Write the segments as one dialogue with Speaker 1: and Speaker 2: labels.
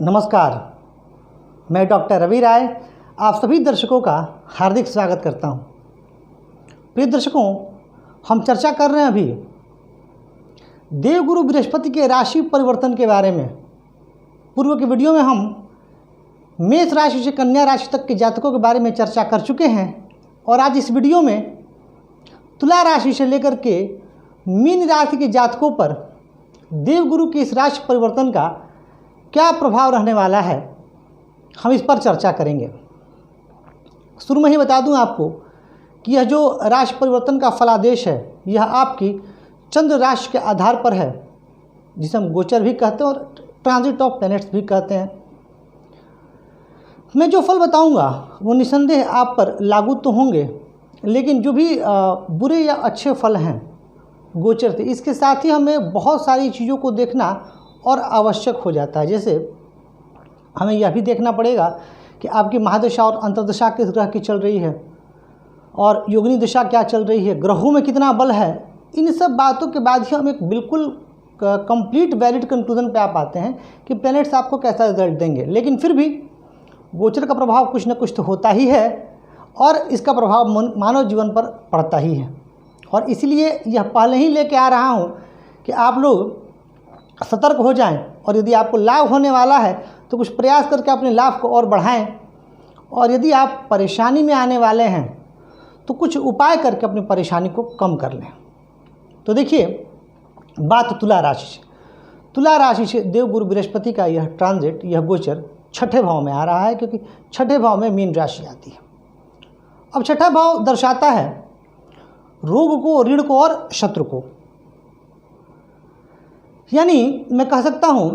Speaker 1: नमस्कार, मैं डॉक्टर रवि राय आप सभी दर्शकों का हार्दिक स्वागत करता हूं। प्रिय दर्शकों, हम चर्चा कर रहे हैं अभी देवगुरु बृहस्पति के राशि परिवर्तन के बारे में। पूर्व के वीडियो में हम मेष राशि से कन्या राशि तक के जातकों के बारे में चर्चा कर चुके हैं और आज इस वीडियो में तुला राशि से लेकर के मीन राशि के जातकों पर देवगुरु के इस राशि परिवर्तन का क्या प्रभाव रहने वाला है, हम इस पर चर्चा करेंगे। शुरू में ही बता दूं आपको कि यह जो राशि परिवर्तन का फलादेश है यह आपकी चंद्र राशि के आधार पर है, जिसे हम गोचर भी कहते हैं और ट्रांजिट ऑफ प्लैनेट्स भी कहते हैं। मैं जो फल बताऊंगा वो निसंदेह आप पर लागू तो होंगे, लेकिन जो भी बुरे या अच्छे फल हैं गोचर से, इसके साथ ही हमें बहुत सारी चीज़ों को देखना और आवश्यक हो जाता है। जैसे हमें यह भी देखना पड़ेगा कि आपकी महादशा और अंतर्दशा किस ग्रह की चल रही है और योगिनी दशा क्या चल रही है, ग्रहों में कितना बल है। इन सब बातों के बाद ही हम एक बिल्कुल कंप्लीट वैलिड कंक्लूजन पे आ पाते हैं कि प्लैनेट्स आपको कैसा रिजल्ट देंगे। लेकिन फिर भी गोचर का प्रभाव कुछ न कुछ तो होता ही है और इसका प्रभाव मानव जीवन पर पड़ता ही है। और इसलिए यह पहले ही लेके आ रहा हूँ कि आप लोग सतर्क हो जाएं और यदि आपको लाभ होने वाला है तो कुछ प्रयास करके अपने लाभ को और बढ़ाएं, और यदि आप परेशानी में आने वाले हैं तो कुछ उपाय करके अपनी परेशानी को कम कर लें। तो देखिए, बात तुला राशि से। तुला राशि से देवगुरु बृहस्पति का यह ट्रांजिट, यह गोचर छठे भाव में आ रहा है, क्योंकि छठे भाव में मीन राशि आती है। अब छठा भाव दर्शाता है रोग को, ऋण को और शत्रु को। यानी मैं कह सकता हूँ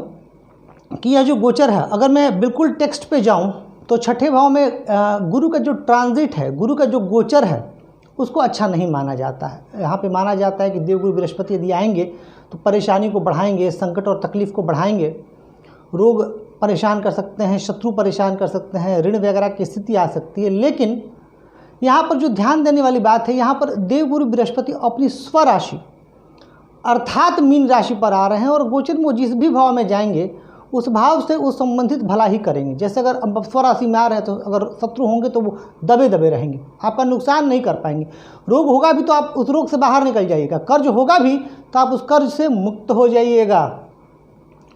Speaker 1: कि यह जो गोचर है, अगर मैं बिल्कुल टेक्स्ट पे जाऊँ तो छठे भाव में गुरु का जो ट्रांजिट है, गुरु का जो गोचर है, उसको अच्छा नहीं माना जाता है। यहाँ पे माना जाता है कि देवगुरु बृहस्पति यदि आएंगे तो परेशानी को बढ़ाएंगे, संकट और तकलीफ़ को बढ़ाएंगे, रोग परेशान कर सकते हैं, शत्रु परेशान कर सकते हैं, ऋण वगैरह की स्थिति आ सकती है। लेकिन यहाँ पर जो ध्यान देने वाली बात है, यहाँ पर देवगुरु बृहस्पति अपनी स्वराशि अर्थात मीन राशि पर आ रहे हैं और गोचर में जिस भी भाव में जाएंगे उस भाव से उस संबंधित भला ही करेंगे। जैसे अगर अब स्वराशि में आ रहे हैं तो अगर शत्रु होंगे तो वो दबे दबे रहेंगे, आपका नुकसान नहीं कर पाएंगे। रोग होगा भी तो आप उस रोग से बाहर निकल जाइएगा, कर्ज होगा भी तो आप उस कर्ज से मुक्त हो जाइएगा।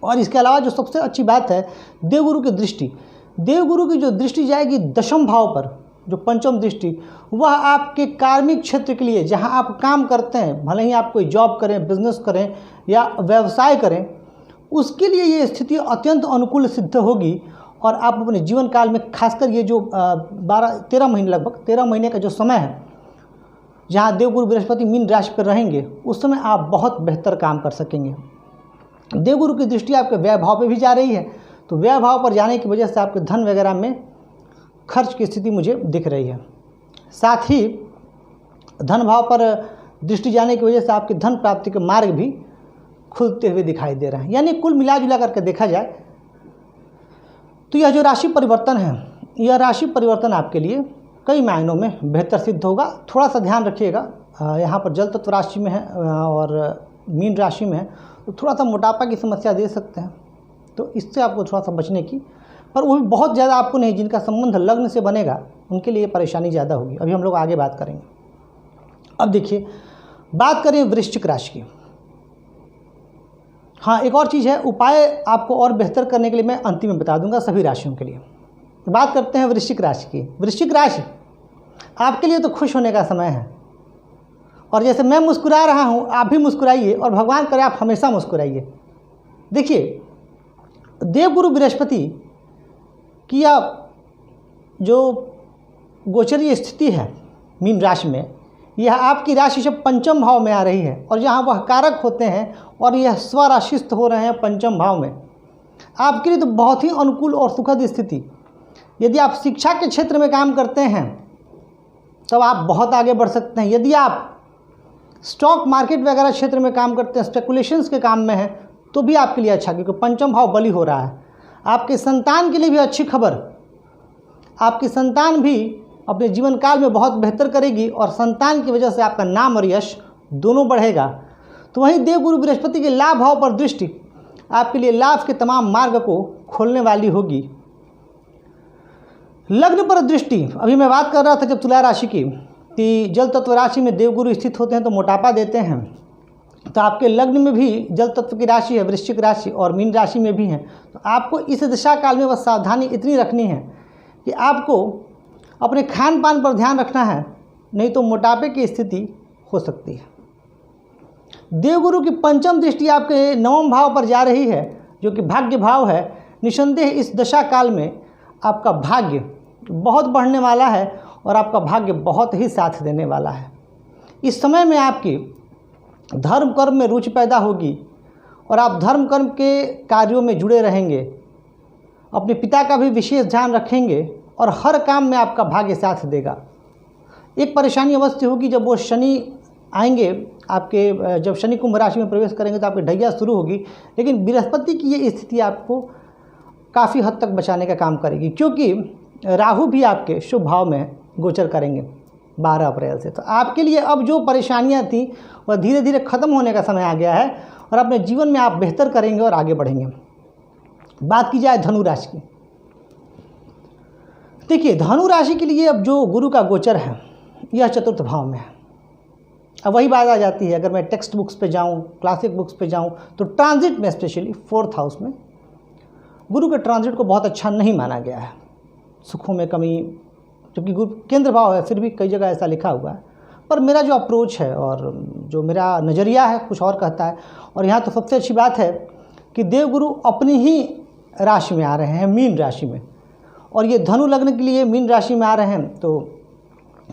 Speaker 1: और इसके अलावा जो सबसे अच्छी बात है, देवगुरु की दृष्टि, देवगुरु की जो दृष्टि जाएगी दशम भाव पर, जो पंचम दृष्टि, वह आपके कार्मिक क्षेत्र के लिए, जहां आप काम करते हैं, भले ही आप कोई जॉब करें, बिजनेस करें या व्यवसाय करें, उसके लिए ये स्थिति अत्यंत अनुकूल सिद्ध होगी। और आप अपने जीवन काल में खासकर ये जो 12-13 महीने, लगभग 13 महीने का जो समय है जहां देवगुरु बृहस्पति मीन राशि पर रहेंगे, उस समय आप बहुत बेहतर काम कर सकेंगे। देवगुरु की दृष्टि आपके व्यय भाव पर भी जा रही है, तो व्यय भाव पर जाने की वजह से आपके धन वगैरह में खर्च की स्थिति मुझे दिख रही है। साथ ही धन भाव पर दृष्टि जाने की वजह से आपके धन प्राप्ति के मार्ग भी खुलते हुए दिखाई दे रहे हैं। यानी कुल मिला जुला करके देखा जाए तो यह जो राशि परिवर्तन है, यह राशि परिवर्तन आपके लिए कई मायनों में बेहतर सिद्ध होगा। थोड़ा सा ध्यान रखिएगा, यहाँ पर जल तत्व राशि में है और मीन राशि में है, तो थोड़ा सा मोटापा की समस्या दे सकते हैं, तो इससे आपको थोड़ा सा बचने की, पर वो भी बहुत ज़्यादा आपको नहीं। जिनका संबंध लग्न से बनेगा उनके लिए परेशानी ज़्यादा होगी। अभी हम लोग आगे बात करेंगे। अब देखिए, बात करें वृश्चिक राशि की। हाँ, एक और चीज़ है, उपाय आपको और बेहतर करने के लिए मैं अंतिम में बता दूंगा सभी राशियों के लिए। बात करते हैं वृश्चिक राशि की। वृश्चिक राशि आपके लिए तो खुश होने का समय है, और जैसे मैं मुस्कुरा रहा हूँ आप भी मुस्कुराइए और भगवान करे आप हमेशा मुस्कुराइए। देखिए, देवगुरु बृहस्पति कि यह जो गोचरीय स्थिति है मीन राशि में, यह आपकी राशि से पंचम भाव में आ रही है, और जहाँ वह कारक होते हैं और यह स्वराशिस्थ हो रहे हैं पंचम भाव में, आपके लिए तो बहुत ही अनुकूल और सुखद स्थिति। यदि आप शिक्षा के क्षेत्र में काम करते हैं तब आप बहुत आगे बढ़ सकते हैं। यदि आप स्टॉक मार्केट वगैरह क्षेत्र में काम करते हैं, स्पेकुलेशंस के काम में हैं, तो भी आपके लिए अच्छा, क्योंकि पंचम भाव बली हो रहा है। आपके संतान के लिए भी अच्छी खबर, आपकी संतान भी अपने जीवन काल में बहुत बेहतर करेगी और संतान की वजह से आपका नाम और यश दोनों बढ़ेगा। तो वहीं देवगुरु बृहस्पति के लाभ भाव पर दृष्टि आपके लिए लाभ के तमाम मार्ग को खोलने वाली होगी। लग्न पर दृष्टि, अभी मैं बात कर रहा था जब तुला राशि की, कि जल तत्व राशि में देवगुरु स्थित होते हैं तो मोटापा देते हैं। तो आपके लग्न में भी जल तत्व की राशि है, वृश्चिक राशि, और मीन राशि में भी है। तो आपको इस दशा काल में बस सावधानी इतनी रखनी है कि आपको अपने खान पान पर ध्यान रखना है, नहीं तो मोटापे की स्थिति हो सकती है। देवगुरु की पंचम दृष्टि आपके नवम भाव पर जा रही है, जो कि भाग्य भाव है। निसंदेह इस दशा काल में आपका भाग्य बहुत बढ़ने वाला है और आपका भाग्य बहुत ही साथ देने वाला है। इस समय में आपकी धर्म कर्म में रुचि पैदा होगी और आप धर्म कर्म के कार्यों में जुड़े रहेंगे। अपने पिता का भी विशेष ध्यान रखेंगे और हर काम में आपका भाग्य साथ देगा। एक परेशानी अवश्य होगी जब वो शनि आएंगे आपके, जब शनि कुंभ राशि में प्रवेश करेंगे तो आपकी ढैया शुरू होगी, लेकिन बृहस्पति की ये स्थिति आपको काफ़ी हद तक बचाने का काम करेगी, क्योंकि राहु भी आपके शुभ भाव में गोचर करेंगे 12 अप्रैल से। तो आपके लिए अब जो परेशानियां थी वह धीरे धीरे ख़त्म होने का समय आ गया है और अपने जीवन में आप बेहतर करेंगे और आगे बढ़ेंगे। बात की जाए धनु राशि की, देखिए धनु राशि के लिए अब जो गुरु का गोचर है यह चतुर्थ भाव में है। अब वही बात आ जाती है, अगर मैं टेक्स्ट बुक्स पे जाऊं, क्लासिक बुक्स पे जाऊं, तो ट्रांजिट में स्पेशली 4th हाउस में गुरु के ट्रांजिट को बहुत अच्छा नहीं माना गया है। सुखों में कमी, जबकि गुरु केंद्र भाव है, फिर भी कई जगह ऐसा लिखा हुआ है। पर मेरा जो अप्रोच है और जो मेरा नज़रिया है कुछ और कहता है। और यहाँ तो सबसे अच्छी बात है कि देवगुरु अपनी ही राशि में आ रहे हैं, मीन राशि में, और ये धनु लग्न के लिए मीन राशि में आ रहे हैं। तो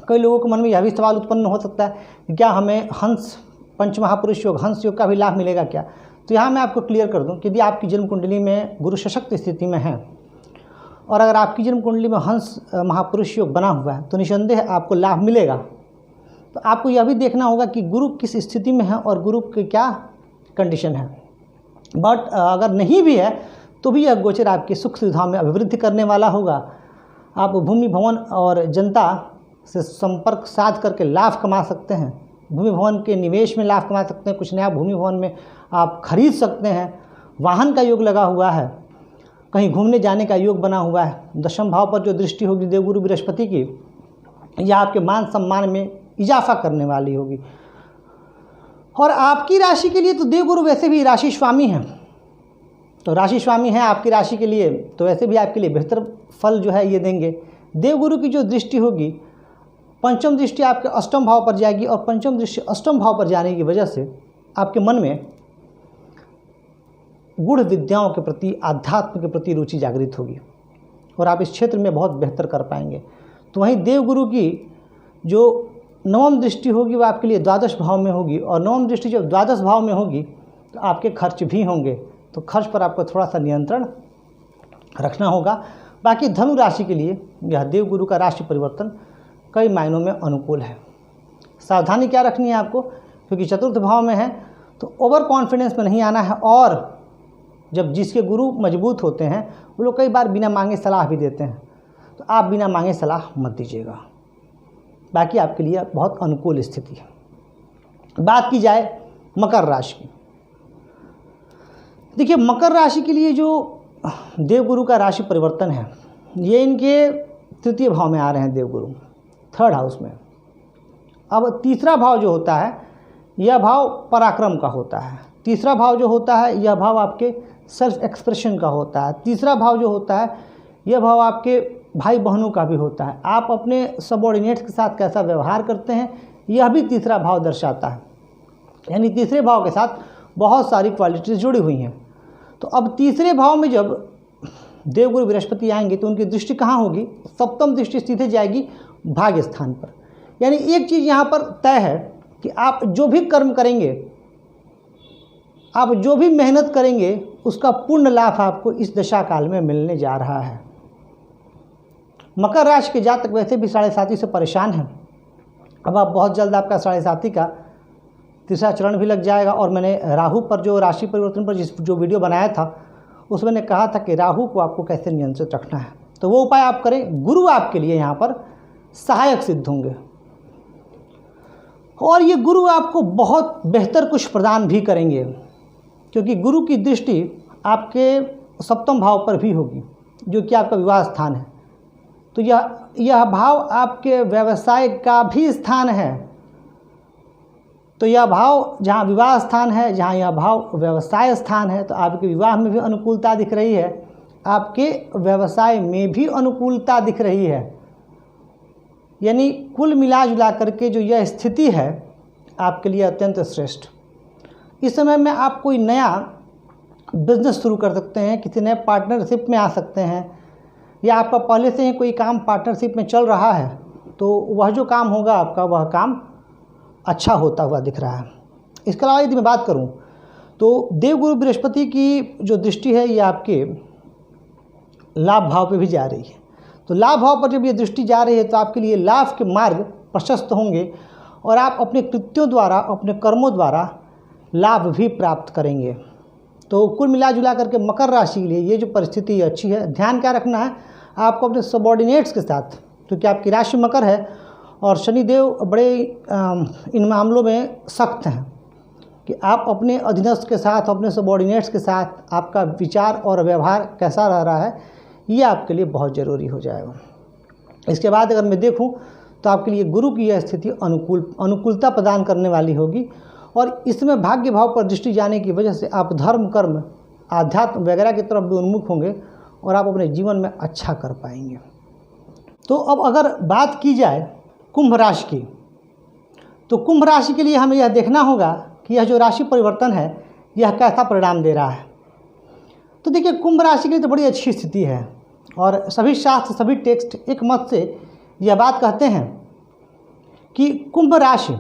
Speaker 1: कई लोगों के मन में यह भी सवाल उत्पन्न हो सकता है कि क्या हमें हंस पंचमहापुरुष योग, हंस योग का भी लाभ मिलेगा क्या? तो यहाँ मैं आपको क्लियर कर दूँ कि यदि आपकी जन्म कुंडली में गुरु सशक्त स्थिति में है और अगर आपकी जन्म कुंडली में हंस महापुरुष योग बना हुआ है तो निसंदेह आपको लाभ मिलेगा। तो आपको यह भी देखना होगा कि गुरु किस स्थिति में है और गुरु की क्या कंडीशन है। बट अगर नहीं भी है तो भी यह गोचर आपकी सुख सुविधाओं में अभिवृद्धि करने वाला होगा। आप भूमि भवन और जनता से संपर्क साध करके लाभ कमा सकते हैं। भूमि भवन के निवेश में लाभ कमा सकते हैं, कुछ नया भूमि भवन में आप खरीद सकते हैं। वाहन का योग लगा हुआ है, कहीं घूमने जाने का योग बना हुआ है। दशम भाव पर जो दृष्टि होगी देवगुरु बृहस्पति की, यह आपके मान सम्मान में इजाफा करने वाली होगी। और आपकी राशि के लिए तो देवगुरु वैसे भी राशि स्वामी हैं, तो राशि स्वामी हैं आपकी राशि के लिए, तो वैसे भी आपके लिए बेहतर फल जो है ये देंगे। देवगुरु की जो दृष्टि होगी, पंचम दृष्टि आपके अष्टम भाव पर जाएगी और पंचम दृष्टि अष्टम भाव पर जाने की वजह से आपके मन में गूढ़ विद्याओं के प्रति, आध्यात्म के प्रति रुचि जागृत होगी और आप इस क्षेत्र में बहुत बेहतर कर पाएंगे। तो वहीं देवगुरु की जो नवम दृष्टि होगी वह आपके लिए द्वादश भाव में होगी, और नवम दृष्टि जब द्वादश भाव में होगी तो आपके खर्च भी होंगे, तो खर्च पर आपको थोड़ा सा नियंत्रण रखना होगा। बाकी धनु राशि के लिए यह देवगुरु का राशि परिवर्तन कई मायनों में अनुकूल है। सावधानी क्या रखनी है आपको, क्योंकि चतुर्थ भाव में है तो ओवर कॉन्फिडेंस में नहीं आना है। और जब जिसके गुरु मजबूत होते हैं वो लोग कई बार बिना मांगे सलाह भी देते हैं, तो आप बिना मांगे सलाह मत दीजिएगा। बाकी आपके लिए बहुत अनुकूल स्थिति है। बात की जाए मकर राशि की, देखिए मकर राशि के लिए जो देवगुरु का राशि परिवर्तन है ये इनके तृतीय भाव में आ रहे हैं देवगुरु, 3rd हाउस में। अब तीसरा भाव जो होता है यह भाव पराक्रम का होता है। तीसरा भाव जो होता है यह भाव आपके सेल्फ एक्सप्रेशन का होता है। तीसरा भाव जो होता है यह भाव आपके भाई बहनों का भी होता है। आप अपने सबॉर्डिनेट्स के साथ कैसा व्यवहार करते हैं यह भी तीसरा भाव दर्शाता है। यानी तीसरे भाव के साथ बहुत सारी क्वालिटीज़ जुड़ी हुई हैं। तो अब तीसरे भाव में जब देवगुरु बृहस्पति आएंगे तो उनकी दृष्टि कहाँ होगी? सप्तम दृष्टि सीधे जाएगी भाग्य स्थान पर। यानी एक चीज़ यहाँ पर तय है कि आप जो भी कर्म करेंगे, आप जो भी मेहनत करेंगे, उसका पूर्ण लाभ आपको इस दशा काल में मिलने जा रहा है। मकर राशि के जातक वैसे भी 7.5 से परेशान हैं। अब आप बहुत जल्द आपका 7.5 का तीसरा चरण भी लग जाएगा। और मैंने राहु पर जो राशि परिवर्तन पर जो वीडियो बनाया था उसमें मैंने कहा था कि राहु को आपको कैसे नियंत्रित रखना है, तो वो उपाय आप करें। गुरु आपके लिए यहाँ पर सहायक सिद्ध होंगे और ये गुरु आपको बहुत बेहतर कुछ प्रदान भी करेंगे, क्योंकि गुरु की दृष्टि आपके सप्तम भाव पर भी होगी, जो कि आपका विवाह स्थान है। तो यह भाव आपके व्यवसाय का भी स्थान है। तो यह भाव जहाँ विवाह स्थान है, जहाँ यह भाव व्यवसाय स्थान है, तो आपके विवाह में भी अनुकूलता दिख रही है, आपके व्यवसाय में भी अनुकूलता दिख रही है। यानी कुल मिला जुला करके जो यह स्थिति है आपके लिए अत्यंत श्रेष्ठ। इस समय में आप कोई नया बिजनेस शुरू कर सकते हैं, किसी नए पार्टनरशिप में आ सकते हैं, या आपका पहले से ही कोई काम पार्टनरशिप में चल रहा है, तो वह जो काम होगा आपका, वह काम अच्छा होता हुआ दिख रहा है। इसके अलावा यदि मैं बात करूं तो देवगुरु बृहस्पति की जो दृष्टि है ये आपके लाभ भाव पे भी जा रही है। तो लाभ भाव पर जब ये दृष्टि जा रही है तो आपके लिए लाभ के मार्ग प्रशस्त होंगे और आप अपने कृत्यों द्वारा, अपने कर्मों द्वारा लाभ भी प्राप्त करेंगे। तो कुल मिला जुला करके मकर राशि के लिए ये जो परिस्थिति अच्छी है। ध्यान क्या रखना है आपको अपने सबॉर्डिनेट्स के साथ, क्योंकि आपकी राशि मकर है और शनिदेव बड़े इन मामलों में सख्त हैं कि आप अपने अधीनस्थ के साथ, अपने सबॉर्डिनेट्स के साथ आपका विचार और व्यवहार कैसा रह रहा है, ये आपके लिए बहुत ज़रूरी हो जाएगा। इसके बाद अगर मैं देखूं तो आपके लिए गुरु की यह स्थिति अनुकूलता प्रदान करने वाली होगी और इसमें भाग्य भाव पर दृष्टि जाने की वजह से आप धर्म, कर्म, आध्यात्म वगैरह की तरफ भी उन्मुख होंगे और आप अपने जीवन में अच्छा कर पाएंगे। तो अब अगर बात की जाए कुंभ राशि की, तो कुंभ राशि के लिए हमें यह देखना होगा कि यह जो राशि परिवर्तन है यह कैसा परिणाम दे रहा है। तो देखिए कुंभ राशि के लिए तो बड़ी अच्छी स्थिति है और सभी शास्त्र, सभी टेक्स्ट एक मत से यह बात कहते हैं कि कुंभ राशि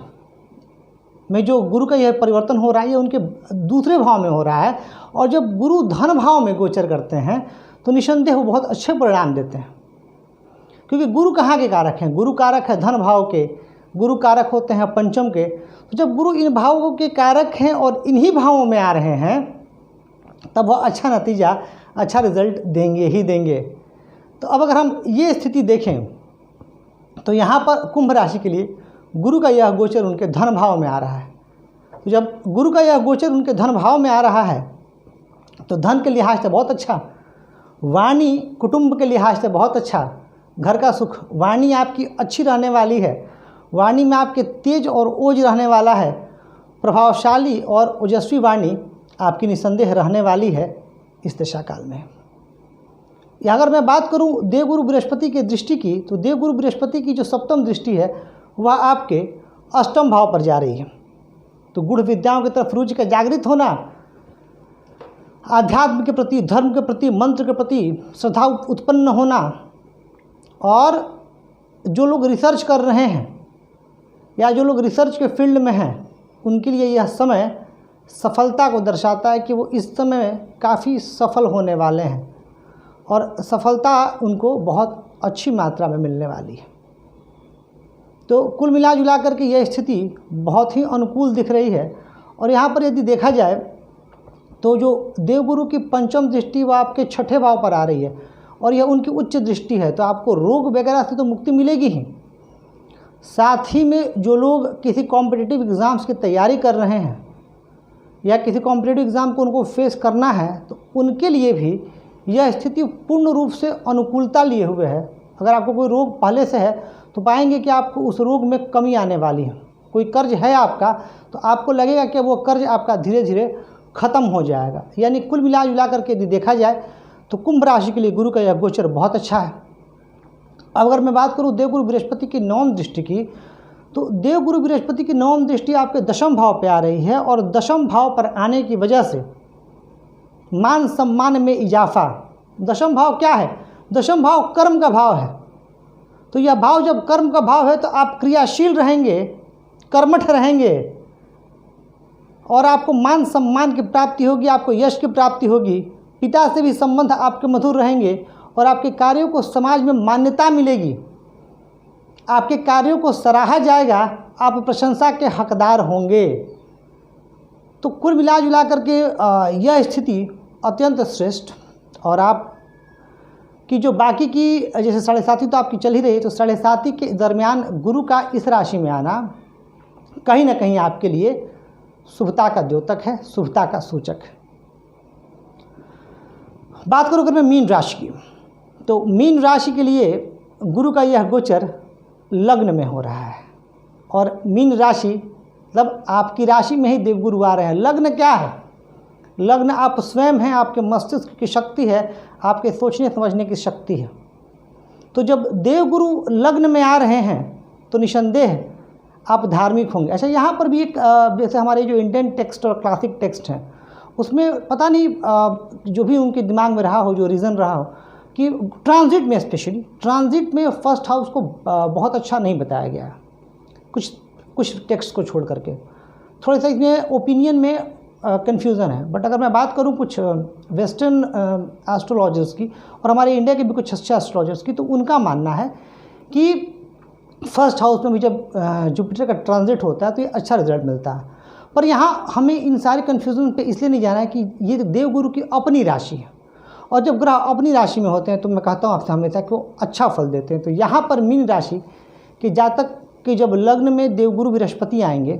Speaker 1: में जो गुरु का यह परिवर्तन हो रहा है ये उनके दूसरे भाव में हो रहा है और जब गुरु धन भाव में गोचर करते हैं तो निसंदेह वो बहुत अच्छे परिणाम देते हैं, क्योंकि गुरु कहाँ के कारक हैं? गुरु कारक है धन भाव के, गुरु कारक होते हैं पंचम के। तो जब गुरु इन भावों के कारक हैं और इन्हीं भावों में आ रहे हैं तब वह अच्छा नतीजा, अच्छा रिजल्ट देंगे ही देंगे। तो अब अगर हम ये स्थिति देखें तो यहाँ पर कुंभ राशि के लिए गुरु का यह गोचर उनके धन भाव में आ रहा है। तो जब गुरु का यह गोचर उनके धन भाव में आ रहा है तो धन के लिहाज से बहुत अच्छा, वाणी कुटुंब के लिहाज से बहुत अच्छा, घर का सुख, वाणी आपकी अच्छी रहने वाली है, वाणी में आपके तेज और ओज रहने वाला है, प्रभावशाली और ओजस्वी वाणी आपकी निसंदेह रहने वाली है इस दशा काल में। या अगर मैं बात करूं देवगुरु बृहस्पति की दृष्टि की, तो देवगुरु बृहस्पति की जो सप्तम दृष्टि है वह आपके अष्टम भाव पर जा रही है। तो गुढ़ विद्याओं की तरफ रुचि का जागृत होना, आध्यात्म के प्रति, धर्म के प्रति, मंत्र के प्रति श्रद्धा उत्पन्न होना, और जो लोग रिसर्च कर रहे हैं या जो लोग रिसर्च के फील्ड में हैं उनके लिए यह समय सफलता को दर्शाता है कि वो इस समय काफ़ी सफल होने वाले हैं और सफलता उनको बहुत अच्छी मात्रा में मिलने वाली है। तो कुल मिला जुला कर के यह स्थिति बहुत ही अनुकूल दिख रही है। और यहाँ पर यदि देखा जाए तो जो देवगुरु की पंचम दृष्टि वह आपके छठे भाव पर आ रही है और यह उनकी उच्च दृष्टि है, तो आपको रोग वगैरह से तो मुक्ति मिलेगी ही। साथ ही में जो लोग किसी कॉम्पिटिटिव एग्ज़ाम्स की तैयारी कर रहे हैं या किसी कॉम्पिटिटिव एग्ज़ाम को उनको फेस करना है तो उनके लिए भी यह स्थिति पूर्ण रूप से अनुकूलता लिए हुए है। अगर आपको कोई रोग पहले से है तो पाएंगे कि आपको उस रोग में कमी आने वाली है। कोई कर्ज है आपका तो आपको लगेगा कि वो कर्ज आपका धीरे धीरे ख़त्म हो जाएगा। यानी कुल मिला जुला करके यदि देखा जाए तो कुंभ राशि के लिए गुरु का यह गोचर बहुत अच्छा है। अब अगर मैं बात करूं देवगुरु बृहस्पति की नवम दृष्टि की, तो देवगुरु बृहस्पति की नवम दृष्टि आपके दशम भाव पे आ रही है और दशम भाव पर आने की वजह से मान सम्मान में इजाफा। दशम भाव क्या है? दशम भाव कर्म का भाव है। तो यह भाव जब कर्म का भाव है तो आप क्रियाशील रहेंगे, कर्मठ रहेंगे और आपको मान सम्मान की प्राप्ति होगी, आपको यश की प्राप्ति होगी, पिता से भी संबंध आपके मधुर रहेंगे और आपके कार्यों को समाज में मान्यता मिलेगी, आपके कार्यों को सराहा जाएगा, आप प्रशंसा के हकदार होंगे। तो कुल मिला जुला करके यह स्थिति अत्यंत श्रेष्ठ। और आप कि जो बाकी की जैसे 7.5 तो आपकी चल ही रही, तो 7.5 के दरमियान गुरु का इस राशि में आना कहीं ना कहीं आपके लिए शुभता का द्योतक है, शुभता का सूचक है। बात करूँ अगर मैं मीन राशि की, तो मीन राशि के लिए गुरु का यह गोचर लग्न में हो रहा है। और मीन राशि मतलब आपकी राशि में ही देवगुरु आ रहे हैं। लग्न क्या है? लग्न आप स्वयं हैं, आपके मस्तिष्क की शक्ति है, आपके सोचने समझने की शक्ति है। तो जब देवगुरु लग्न में आ रहे हैं तो निसंदेह आप धार्मिक होंगे। अच्छा, यहाँ पर भी एक जैसे हमारे जो इंडियन टेक्स्ट और क्लासिक टेक्स्ट हैं उसमें पता नहीं जो भी उनके दिमाग में रहा हो, जो रीज़न रहा हो, कि ट्रांजिट में, स्पेशली ट्रांजिट में फर्स्ट हाउस को बहुत अच्छा नहीं बताया गया है, कुछ टेक्स्ट को छोड़ करके। थोड़ा सा इसमें ओपिनियन में कन्फ्यूज़न है। बट अगर मैं बात करूं कुछ वेस्टर्न एस्ट्रोलॉजर्स की और हमारे इंडिया के भी कुछ अच्छे एस्ट्रोलॉजर्स की, तो उनका मानना है कि फर्स्ट हाउस में भी जब जुपिटर का ट्रांजिट होता है तो ये अच्छा रिजल्ट मिलता है। पर यहाँ हमें इन सारे कन्फ्यूज़न पे इसलिए नहीं जाना है कि ये देवगुरु की अपनी राशि है, और जब ग्रह अपनी राशि में होते हैं तो मैं कहता हूँ आपसे हमेशा कि वो अच्छा फल देते हैं। तो यहाँ पर मीन राशि के जातक कि जब लग्न में देवगुरु बृहस्पति आएंगे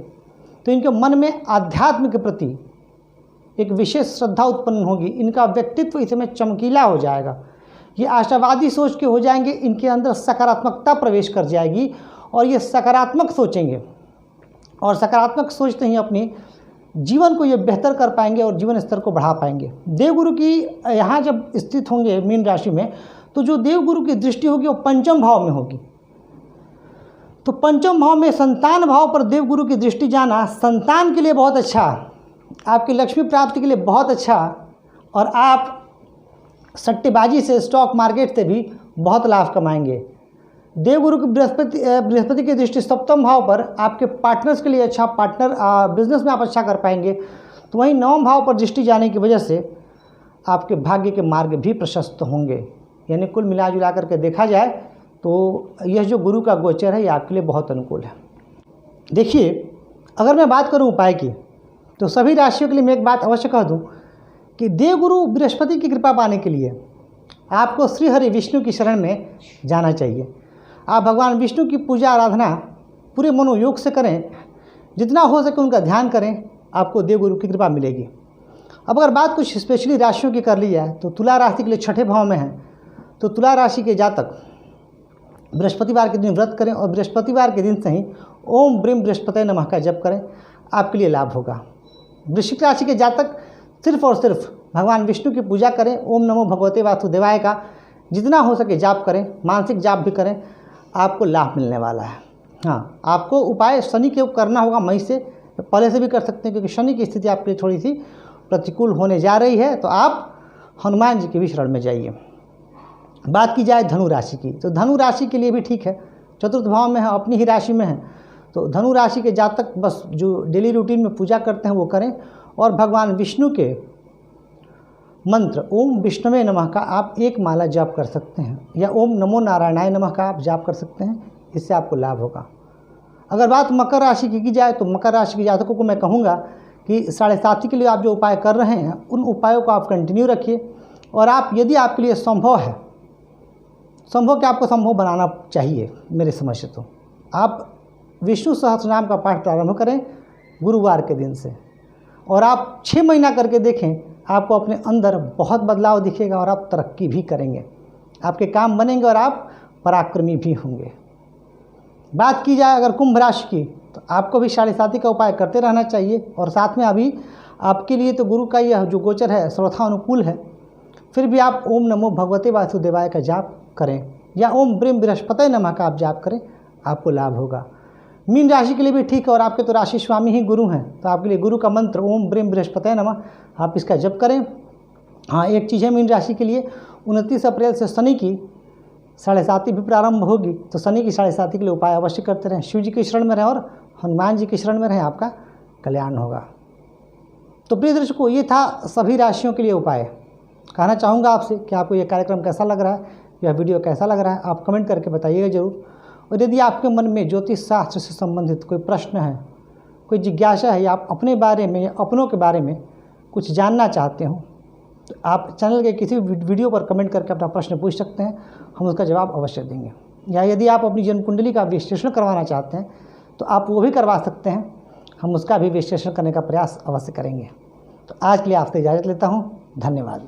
Speaker 1: तो इनके मन में आध्यात्म के प्रति एक विशेष श्रद्धा उत्पन्न होगी। इनका व्यक्तित्व इस समय चमकीला हो जाएगा, ये आशावादी सोच के हो जाएंगे, इनके अंदर सकारात्मकता प्रवेश कर जाएगी और ये सकारात्मक सोचेंगे, और सकारात्मक सोचते ही अपने जीवन को ये बेहतर कर पाएंगे और जीवन स्तर को बढ़ा पाएंगे। देवगुरु की यहाँ जब स्थित होंगे मीन राशि में, तो जो देवगुरु की दृष्टि होगी वो पंचम भाव में होगी। तो पंचम भाव में संतान भाव पर देवगुरु की दृष्टि जाना संतान के लिए बहुत अच्छा, आपकी लक्ष्मी प्राप्ति के लिए बहुत अच्छा, और आप सट्टेबाजी से, स्टॉक मार्केट से भी बहुत लाभ कमाएंगे। देवगुरु की बृहस्पति की दृष्टि सप्तम भाव पर आपके पार्टनर्स के लिए अच्छा, पार्टनर बिजनेस में आप अच्छा कर पाएंगे। तो वहीं नवम भाव पर दृष्टि जाने की वजह से आपके भाग्य के मार्ग भी प्रशस्त होंगे। यानी कुल मिला जुला करके देखा जाए तो यह जो गुरु का गोचर है ये आपके लिए बहुत अनुकूल है। देखिए, अगर मैं बात करूं उपाय की, तो सभी राशियों के लिए मैं एक बात अवश्य कह दूं कि देवगुरु बृहस्पति की कृपा पाने के लिए आपको श्री हरि विष्णु की शरण में जाना चाहिए। आप भगवान विष्णु की पूजा आराधना पूरे मनोयोग से करें, जितना हो सके उनका ध्यान करें, आपको देवगुरु की कृपा मिलेगी। अब अगर बात कुछ स्पेशली राशियों की कर ली जाए तो तुला राशि के लिए छठे भाव में है, तो तुला राशि के जातक बृहस्पतिवार के दिन व्रत करें और बृहस्पतिवार के दिन से ही ओम ब्रीम बृहस्पति नमः का जप करें, आपके लिए लाभ होगा। वृश्चिक राशि के जातक सिर्फ और सिर्फ भगवान विष्णु की पूजा करें, ओम नमो भगवते वासुदेवाय का जितना हो सके जाप करें, मानसिक जाप भी करें, आपको लाभ मिलने वाला है। हाँ, आपको उपाय शनि के करना होगा, मई से पहले से भी कर सकते हैं, क्योंकि शनि की स्थिति आपके लिए थोड़ी सी प्रतिकूल होने जा रही है। तो आप हनुमान जी के भी शरण में जाइए। बात की जाए धनु राशि की, तो धनु राशि के लिए भी ठीक है, चतुर्थ भाव में है, अपनी ही राशि में है। तो धनु राशि के जातक बस जो डेली रूटीन में पूजा करते हैं वो करें, और भगवान विष्णु के मंत्र ओम विष्णवे नमः का आप एक माला जाप कर सकते हैं, या ओम नमो नारायणाय नमः का आप जाप कर सकते हैं, इससे आपको लाभ होगा। अगर बात मकर राशि की जाए तो मकर राशि के जातकों को मैं कहूँगा कि 7.5 के लिए आप जो उपाय कर रहे हैं उन उपायों को आप कंटिन्यू रखिए, और आप यदि आपके लिए संभव है, संभव कि आपको संभव बनाना चाहिए मेरे समझ से, तो आप विष्णु सहस्त्रनाम का पाठ प्रारंभ करें गुरुवार के दिन से, और आप 6 महीना करके देखें, आपको अपने अंदर बहुत बदलाव दिखेगा और आप तरक्की भी करेंगे, आपके काम बनेंगे और आप पराक्रमी भी होंगे। बात की जाए अगर कुंभ राशि की, तो आपको भी 7.5 का उपाय करते रहना चाहिए, और साथ में अभी आपके लिए तो गुरु का यह जो गोचर है सर्वथा अनुकूल है, फिर भी आप ओम नमो भगवते वासुदेवाय का जाप करें, या ओम ब्रीम बृहस्पति नमः का आप जाप करें, आपको लाभ होगा। मीन राशि के लिए भी ठीक है, और आपके तो राशि स्वामी ही गुरु हैं, तो आपके लिए गुरु का मंत्र ओम ब्रीम बृहस्पति नमः आप इसका जप करें। हाँ, एक चीज़ है मीन राशि के लिए, 29 अप्रैल से शनि की 7.5 भी प्रारंभ होगी, तो शनि की 7.5 के लिए उपाय अवश्य करते रहें, शिव जी की शरण में रहें और हनुमान जी की शरण में रहें, आपका कल्याण होगा। तो प्रिय दर्शकों, ये था सभी राशियों के लिए उपाय। कहना चाहूँगा आपसे कि आपको यह कार्यक्रम कैसा लग रहा है, यह वीडियो कैसा लग रहा है, आप कमेंट करके बताइएगा ज़रूर। और यदि आपके मन में ज्योतिष शास्त्र से संबंधित कोई प्रश्न है, कोई जिज्ञासा है, या आप अपने बारे में या अपनों के बारे में कुछ जानना चाहते हो, तो आप चैनल के किसी वीडियो पर कमेंट करके अपना प्रश्न पूछ सकते हैं, हम उसका जवाब अवश्य देंगे। या यदि आप अपनी जन्म कुंडली का विश्लेषण करवाना चाहते हैं तो आप वो भी करवा सकते हैं, हम उसका भी विश्लेषण करने का प्रयास अवश्य करेंगे। तो आज के लिए आपसे इजाज़त लेता हूँ, धन्यवाद।